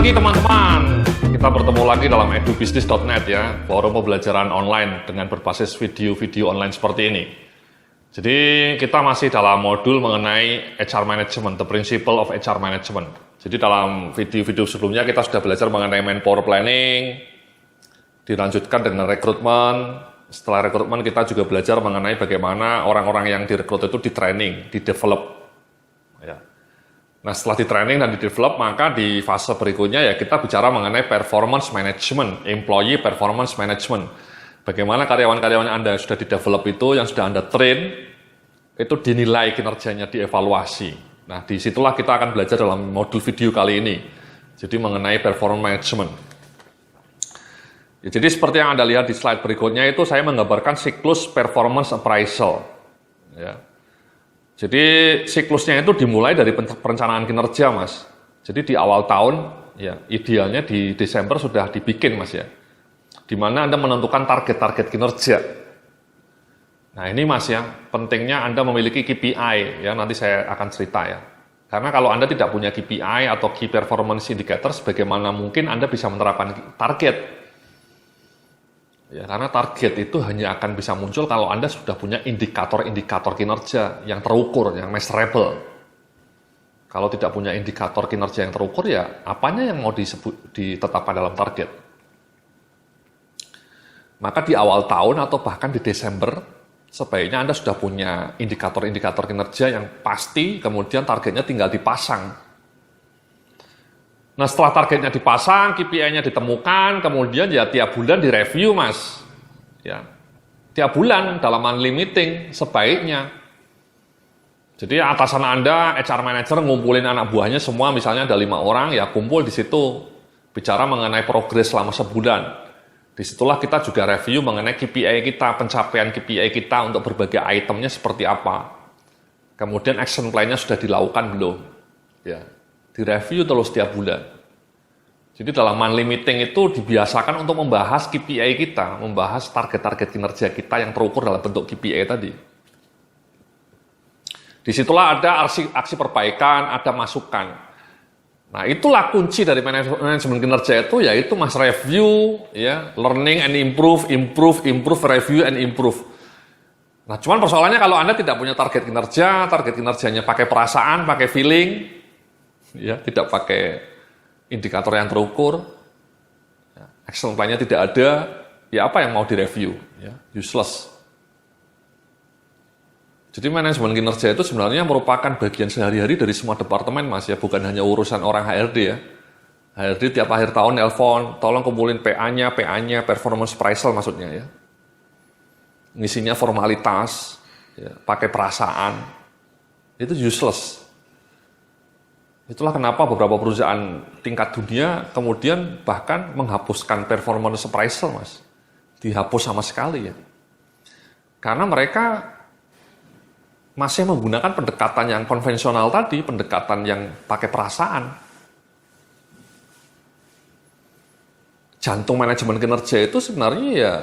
pagi teman-teman. Kita bertemu lagi dalam edubisnis.net ya, forum pembelajaran online dengan berbasis video-video online seperti ini. Jadi kita masih dalam modul mengenai HR Management, the principle of HR Management. Jadi dalam video-video sebelumnya kita sudah belajar mengenai manpower planning, dilanjutkan dengan rekrutmen. Setelah rekrutmen kita juga belajar mengenai bagaimana orang-orang yang direkrut itu di-training, di-develop. Ya. Nah setelah di-training dan di-develop, maka di fase berikutnya ya kita bicara mengenai performance management, employee performance management. Bagaimana karyawan-karyawan Anda yang sudah di-develop itu, yang sudah Anda train, itu dinilai kinerjanya, dievaluasi. Nah disitulah kita akan belajar dalam modul video kali ini. Jadi mengenai performance management. Ya, jadi seperti yang Anda lihat di slide berikutnya itu saya menggambarkan siklus performance appraisal. Ya. Jadi siklusnya itu dimulai dari perencanaan kinerja, Mas. Jadi di awal tahun, ya idealnya di Desember sudah dibikin, Mas ya. Di mana Anda menentukan target-target kinerja. Nah ini, Mas ya, pentingnya Anda memiliki KPI, ya nanti saya akan cerita ya. Karena kalau Anda tidak punya KPI atau Key Performance Indicators, bagaimana mungkin Anda bisa menerapkan target? Ya, karena target itu hanya akan bisa muncul kalau Anda sudah punya indikator-indikator kinerja yang terukur, yang measurable. Kalau tidak punya indikator kinerja yang terukur, ya apanya yang mau ditetapkan dalam target? Maka di awal tahun atau bahkan di Desember, sebaiknya Anda sudah punya indikator-indikator kinerja yang pasti, kemudian targetnya tinggal dipasang. Nah setelah targetnya dipasang, KPI-nya ditemukan, kemudian ya tiap bulan direview, Mas. Ya, tiap bulan dalam monthly meeting sebaiknya. Jadi atasan Anda, HR manager ngumpulin anak buahnya semua, misalnya ada 5 orang, ya kumpul di situ bicara mengenai progres selama sebulan. Disitulah kita juga review mengenai KPI kita, pencapaian KPI kita untuk berbagai itemnya seperti apa. Kemudian action plan-nya sudah dilakukan belum? Ya. Direview terus setiap bulan. Jadi dalam monthly meeting itu dibiasakan untuk membahas KPI kita, membahas target-target kinerja kita yang terukur dalam bentuk KPI tadi. Disitulah ada aksi perbaikan, ada masukan. Nah itulah kunci dari manajemen kinerja itu, yaitu Mas review, ya, learning and improve, review and improve. Nah cuman persoalannya kalau Anda tidak punya target kinerjanya pakai perasaan, pakai feeling, ya, tidak pakai indikator yang terukur, ya, action plan-nya tidak ada, ya apa yang mau direview? Ya, useless. Jadi manajemen kinerja itu sebenarnya merupakan bagian sehari-hari dari semua departemen, Mas ya, bukan hanya urusan orang HRD ya. HRD tiap akhir tahun nelpon, tolong kumpulin PA-nya, performance appraisal maksudnya ya. Ngisinya formalitas, ya, pakai perasaan, itu useless. Itulah kenapa beberapa perusahaan tingkat dunia kemudian bahkan menghapuskan performance appraisal, Mas. Dihapus sama sekali ya. Karena mereka masih menggunakan pendekatan yang konvensional tadi, pendekatan yang pakai perasaan. Jantung manajemen kinerja itu sebenarnya ya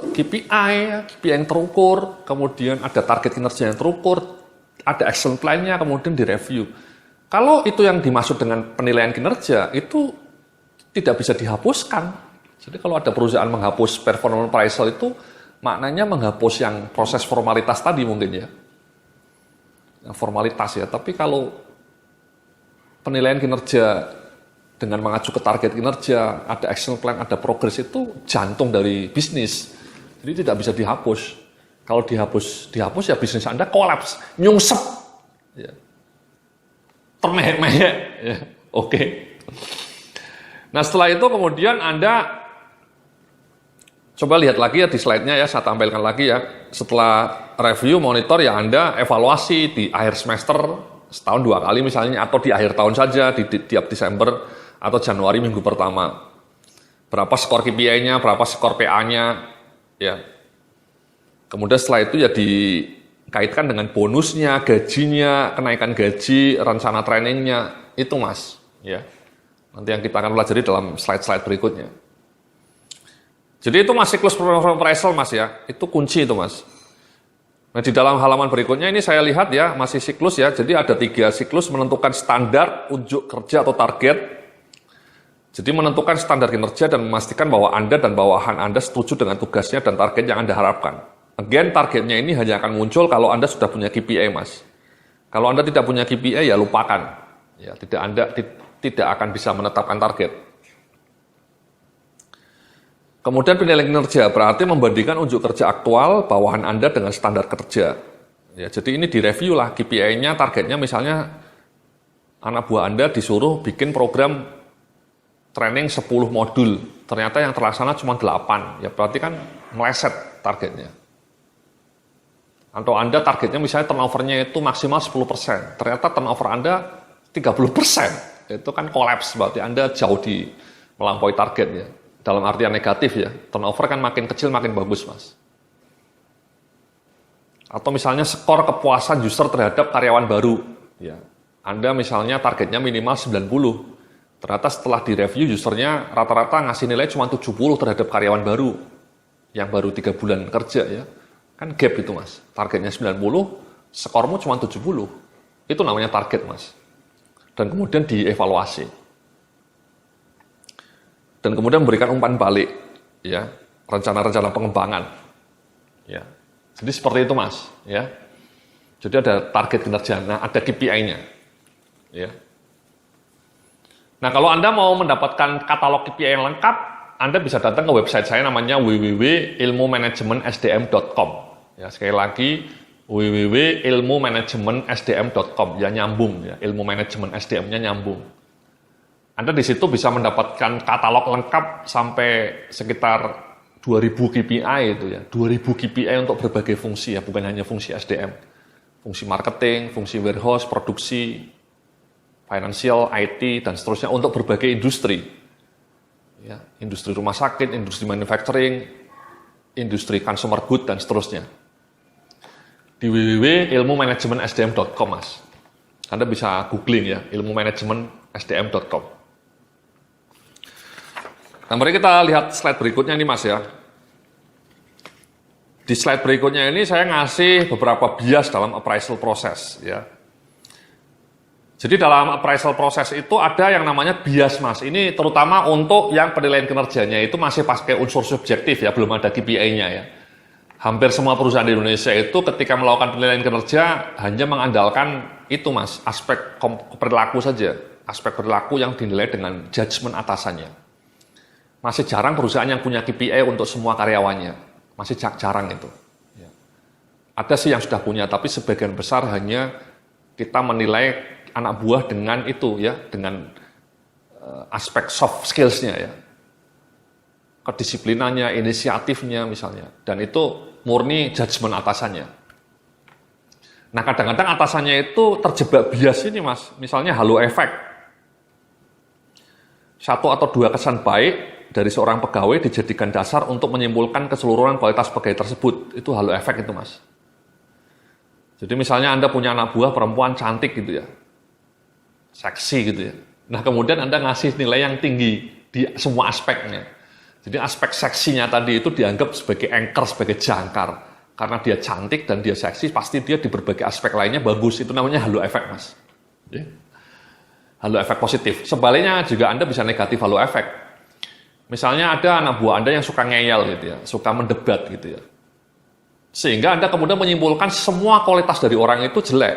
KPI yang terukur, kemudian ada target kinerja yang terukur, ada action plan-nya, kemudian direview. Kalau itu yang dimaksud dengan penilaian kinerja, itu tidak bisa dihapuskan. Jadi kalau ada perusahaan menghapus performance appraisal itu, maknanya menghapus yang proses formalitas tadi mungkin ya. Yang formalitas ya, tapi kalau penilaian kinerja dengan mengacu ke target kinerja, ada action plan, ada progress, itu jantung dari bisnis. Jadi tidak bisa dihapus. Kalau dihapus ya bisnis Anda kolaps, nyungsep, ya. Termehek-mehek, ya. Oke. Nah setelah itu kemudian Anda coba lihat lagi ya di slide-nya ya, saya tampilkan lagi ya. Setelah review, monitor ya Anda evaluasi di akhir semester, setahun 2 kali misalnya, atau di akhir tahun saja, di tiap Desember atau Januari minggu pertama. Berapa skor KPI-nya, berapa skor PA-nya, ya. Kemudian setelah itu ya dikaitkan dengan bonusnya, gajinya, kenaikan gaji, rencana trainingnya, itu Mas. Ya. Nanti yang kita akan pelajari dalam slide-slide berikutnya. Jadi itu Mas siklus performance appraisal Mas ya, itu kunci itu Mas. Nah, di dalam halaman berikutnya ini saya lihat ya, masih siklus ya. Jadi ada 3 siklus menentukan standar, unjuk kerja atau target. Jadi menentukan standar kinerja dan memastikan bahwa Anda dan bawahan Anda setuju dengan tugasnya dan target yang Anda harapkan. Again, targetnya ini hanya akan muncul kalau Anda sudah punya KPI, Mas. Kalau Anda tidak punya KPI, ya lupakan. Ya, tidak akan bisa menetapkan target. Kemudian penilaian kinerja berarti membandingkan unjuk kerja aktual bawahan Anda dengan standar kerja. Ya, jadi ini direview lah KPI-nya, targetnya misalnya anak buah Anda disuruh bikin program training 10 modul. Ternyata yang terlaksana cuma 8. Ya berarti kan meleset targetnya. Atau Anda targetnya misalnya turnover-nya itu maksimal 10%. Ternyata turnover Anda 30%. Itu kan kolaps, berarti Anda jauh melampaui targetnya. Dalam artian negatif ya, turnover kan makin kecil makin bagus, Mas. Atau misalnya skor kepuasan user terhadap karyawan baru. Ya, Anda misalnya targetnya minimal 90. Ternyata setelah direview usernya rata-rata ngasih nilai cuma 70 terhadap karyawan baru. Yang baru 3 bulan kerja ya. Kan gap itu, Mas. Targetnya 90, skormu cuma 70. Itu namanya target, Mas. Dan kemudian dievaluasi. Dan kemudian memberikan umpan balik, ya, rencana-rencana pengembangan, ya. Jadi seperti itu, Mas, ya. Jadi ada target kinerja, nah ada KPI-nya, ya. Nah kalau Anda mau mendapatkan katalog KPI yang lengkap, Anda bisa datang ke website saya namanya www.ilmumanagemensdm.com. Ya, sekali lagi www.ilmumanagemensdm.com, ya nyambung, ya, ilmu manajemen SDM-nya nyambung. Anda di situ bisa mendapatkan katalog lengkap sampai sekitar 2000 KPI itu ya. 2000 KPI untuk berbagai fungsi ya, bukan hanya fungsi SDM. Fungsi marketing, fungsi warehouse, produksi, financial, IT, dan seterusnya untuk berbagai industri. Ya, industri rumah sakit, industri manufacturing, industri consumer good, dan seterusnya. Di www.ilmumanagemensdm.com, Mas. Anda bisa googling ya, ilmumanagemensdm.com. Nah, mari kita lihat slide berikutnya nih, Mas ya. Di slide berikutnya ini saya ngasih beberapa bias dalam appraisal proses ya. Jadi dalam appraisal proses itu ada yang namanya bias, Mas. Ini terutama untuk yang penilaian kinerjanya itu masih pakai unsur subjektif ya, belum ada KPI-nya ya. Hampir semua perusahaan di Indonesia itu ketika melakukan penilaian kinerja hanya mengandalkan itu, Mas, aspek perilaku saja. Aspek perilaku yang dinilai dengan judgement atasannya. Masih jarang perusahaan yang punya KPI untuk semua karyawannya. Masih jarang itu. Ya. Ada sih yang sudah punya, tapi sebagian besar hanya kita menilai anak buah dengan itu ya, dengan aspek soft skills-nya ya. Kedisiplinannya, inisiatifnya misalnya. Dan itu murni judgement atasannya. Nah kadang-kadang atasannya itu terjebak bias ini, Mas. Misalnya halo efek. 1 atau 2 kesan baik dari seorang pegawai dijadikan dasar untuk menyimpulkan keseluruhan kualitas pegawai tersebut. Itu halo efek itu, Mas. Jadi misalnya Anda punya anak buah perempuan cantik gitu ya. Seksi gitu ya. Nah kemudian Anda ngasih nilai yang tinggi di semua aspeknya. Jadi aspek seksinya tadi itu dianggap sebagai anchor, sebagai jangkar. Karena dia cantik dan dia seksi, pasti dia di berbagai aspek lainnya bagus. Itu namanya halo efek, Mas. Ya. Halo efek positif. Sebaliknya juga Anda bisa negatif halo efek. Misalnya ada anak buah Anda yang suka ngeyel gitu ya, suka mendebat gitu ya. Sehingga Anda kemudian menyimpulkan semua kualitas dari orang itu jelek.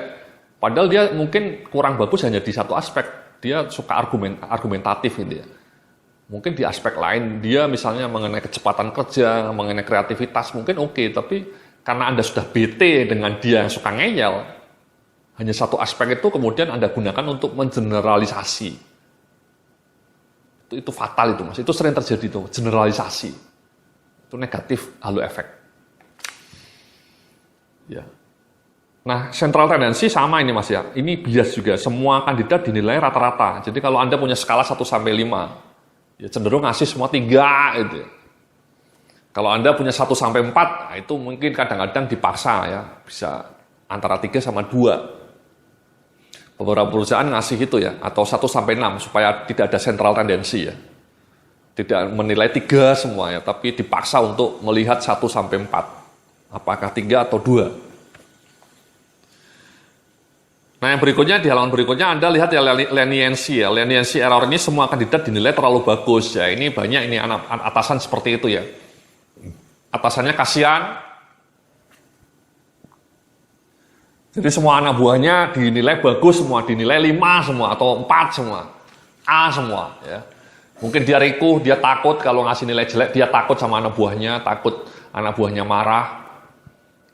Padahal dia mungkin kurang bagus hanya di satu aspek. Dia suka argumentatif gitu ya. Mungkin di aspek lain dia misalnya mengenai kecepatan kerja, mengenai kreativitas mungkin oke, tapi karena Anda sudah bete dengan dia yang suka ngeyel, hanya satu aspek itu kemudian Anda gunakan untuk mengeneralisasi. Itu fatal itu, Mas. Itu sering terjadi itu, generalisasi. Itu negatif halo efek. Ya. Nah, central tendency sama ini, Mas ya. Ini bias juga. Semua kandidat dinilai rata-rata. Jadi kalau Anda punya skala 1 sampai 5, ya cenderung ngasih semua 3 gitu. Kalau Anda punya 1 sampai 4, nah itu mungkin kadang-kadang dipaksa ya, bisa antara 3 sama 2. Beberapa perusahaan ngasih itu ya, atau 1 sampai 6 supaya tidak ada central tendency ya. Tidak menilai 3 semua ya, tapi dipaksa untuk melihat 1 sampai 4. Apakah 3 atau 2. Nah, yang berikutnya, di halaman berikutnya Anda lihat ya leniency ya. Leniency error ini semua kandidat dinilai terlalu bagus ya. Ini banyak ini atasan seperti itu ya. Atasannya kasihan. Jadi semua anak buahnya dinilai bagus semua, dinilai 5 semua atau 4 semua. A semua ya. Mungkin dia rikuh, dia takut kalau ngasih nilai jelek, dia takut sama anak buahnya, takut anak buahnya marah,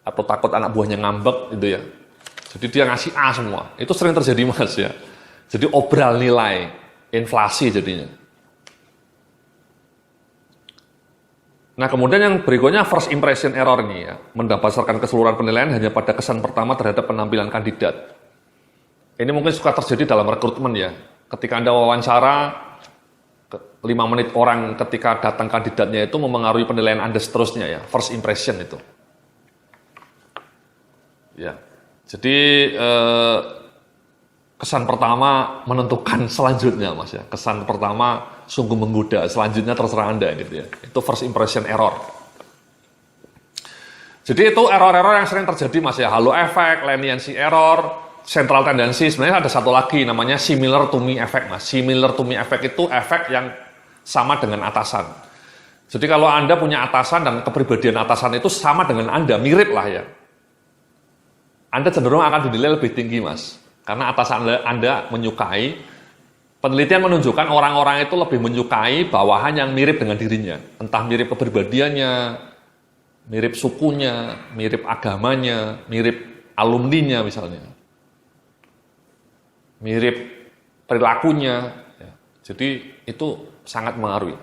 atau takut anak buahnya ngambek gitu ya. Jadi dia ngasih A semua. Itu sering terjadi mas ya. Jadi obral nilai, inflasi jadinya. Nah kemudian yang berikutnya first impression error nih ya. Mendasarkan keseluruhan penilaian hanya pada kesan pertama terhadap penampilan kandidat. Ini mungkin suka terjadi dalam rekrutmen ya. Ketika Anda wawancara, 5 menit orang ketika datang kandidatnya itu memengaruhi penilaian Anda seterusnya ya. First impression itu. Ya. Jadi kesan pertama menentukan selanjutnya mas ya. Kesan pertama sungguh menggoda, selanjutnya terserah Anda gitu ya. Itu first impression error. Jadi itu error-error yang sering terjadi mas ya. Halo effect, leniency error, central tendency. Sebenarnya ada satu lagi namanya similar to me effect mas. Similar to me effect itu efek yang sama dengan atasan. Jadi kalau Anda punya atasan dan kepribadian atasan itu sama dengan Anda, mirip lah ya. Anda cenderung akan dinilai lebih tinggi mas. Karena atasan Anda menyukai, penelitian menunjukkan orang-orang itu lebih menyukai bawahan yang mirip dengan dirinya. Entah mirip kepribadiannya, mirip sukunya, mirip agamanya, mirip alumninya misalnya. Mirip perilakunya. Jadi itu sangat mengaruhi.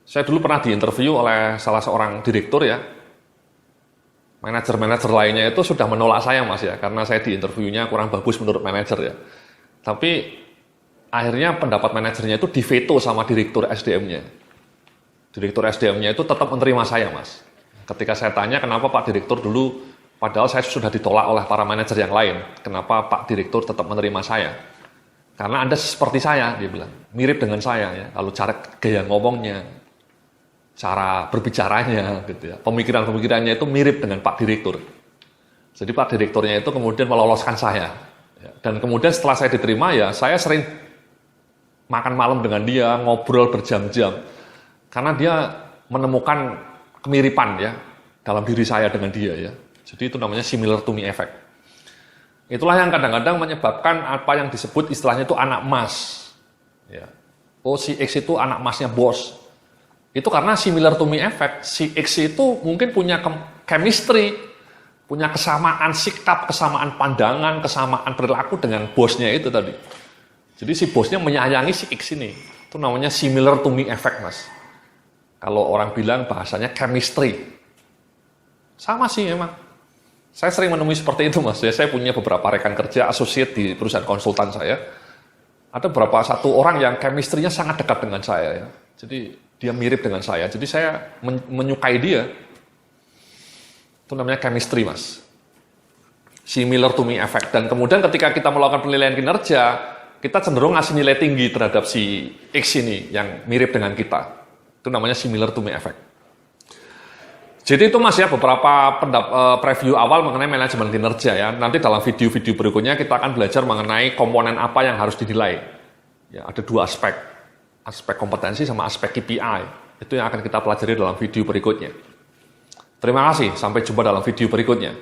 Saya dulu pernah diinterview oleh salah seorang direktur ya. Manajer-manajer lainnya itu sudah menolak saya mas ya, karena saya diinterviewnya kurang bagus menurut manajer ya. Tapi akhirnya pendapat manajernya itu diveto sama direktur SDM-nya. Direktur SDM-nya itu tetap menerima saya mas. Ketika saya tanya kenapa Pak Direktur dulu, padahal saya sudah ditolak oleh para manajer yang lain, kenapa Pak Direktur tetap menerima saya? Karena Anda seperti saya, dia bilang, mirip dengan saya ya. Lalu cara gaya ngomongnya, cara berbicaranya, gitu ya. Pemikiran-pemikirannya itu mirip dengan Pak Direktur. Jadi Pak Direkturnya itu kemudian meloloskan saya. Dan kemudian setelah saya diterima ya, saya sering makan malam dengan dia, ngobrol berjam-jam. Karena dia menemukan kemiripan ya dalam diri saya dengan dia ya. Jadi itu namanya similar to me effect. Itulah yang kadang-kadang menyebabkan apa yang disebut istilahnya itu anak emas. Ya. Oh si X itu anak emasnya bos. Itu karena similar to me effect, si X itu mungkin punya chemistry, punya kesamaan sikap, kesamaan pandangan, kesamaan perilaku dengan bosnya itu tadi. Jadi si bosnya menyayangi si X ini. Itu namanya similar to me effect, mas. Kalau orang bilang bahasanya chemistry. Sama sih emang. Saya sering menemui seperti itu, mas. Ya, saya punya beberapa rekan kerja, associate di perusahaan konsultan saya. Ada beberapa satu orang yang chemistry-nya sangat dekat dengan saya. Ya. Jadi dia mirip dengan saya, jadi saya menyukai dia. Itu namanya chemistry, mas. Similar to me effect. Dan kemudian ketika kita melakukan penilaian kinerja, kita cenderung ngasih nilai tinggi terhadap si X ini yang mirip dengan kita. Itu namanya similar to me effect. Jadi itu mas ya beberapa preview awal mengenai manajemen kinerja ya. Nanti dalam video-video berikutnya kita akan belajar mengenai komponen apa yang harus dinilai. Ya, ada 2 aspek. Aspek kompetensi sama aspek KPI. Itu yang akan kita pelajari dalam video berikutnya. Terima kasih, sampai jumpa dalam video berikutnya.